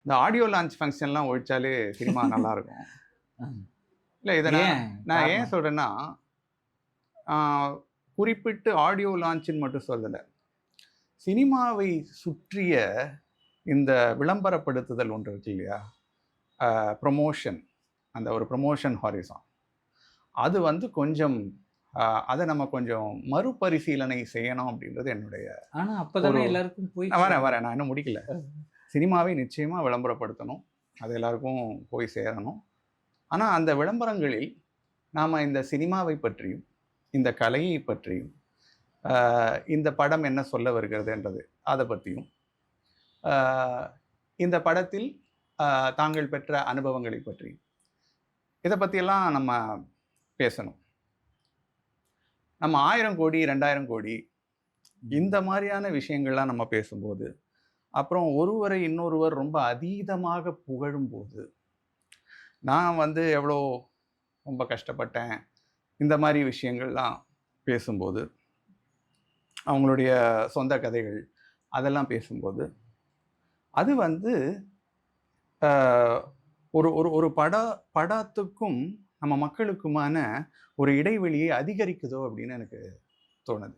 இந்த audio launch ஃபங்க்ஷன்லாம் ஒழிச்சாலே cinema நல்லாயிருக்கும். இல்ல இத ஏன்? நான் ஏன் காரணம்? சொல்றேன்னா, ஆ குறிப்பிட்டு ஆடியோ லான்ச்சுன்னு மட்டும் சொல்லல. சினிமாவை சுற்றிய இந்த விளம்பரப்படுத்துதல் ஒன்று இருக்கு இல்லையா? ப்ரமோஷன். அந்த ஒரு ப்ரமோஷன் ஹாரிசான். அது வந்து கொஞ்சம் அத நம்ம கொஞ்சம் மறுபரிசீலனை செய்யணும் அப்படின்றது என்னுடைய ஆனா ஒரு அப்பதானே எல்லாருக்கும் போய் நான் வரேன், சேரும். வரேன். நான் இன்னும் முடிக்கல. சினிமாவை நிச்சயமா விளம்பரப்படுத்தணும். அது எல்லாருக்கும் போய் சேரணும். ஆனா அந்த விளம்பரங்களில் நாம இந்த சினிமாவை பற்றியும், இந்த கலையை பற்றியும், அ இந்த படம் என்ன சொல்ல வருகிறதுன்றது அத பத்தியும், அ இந்த படத்தில் தாங்கள் பெற்ற அனுபவங்களை பற்றியும், இத பத்தியெல்லாம் நம்ம பேசணும். நம்ம 1000 கோடி, 2000 கோடி இந்த மாரியான விஷயங்கள்லாம் நம்ம பேசும்போது, அப்புறம் ஒருவரை இன்னொருவர் ரொம்ப அதீதமாக புகழும்போது, நான் வந்து எவ்வளோ ரொம்ப கஷ்டப்பட்டேன். இந்த மாரி விஷயங்கள்லாம் பேசும்போது, அவங்களுடைய சொந்த கதைகள் அதெல்லாம் பேசும்போது, அது வந்து அ ஒரு ஒரு ஒரு படத்துக்கும் நம்ம மக்களுக்குமான ஒரு இடைவெளியை அதிகரிக்குதோ அப்படின்னு எனக்கு தோணுது.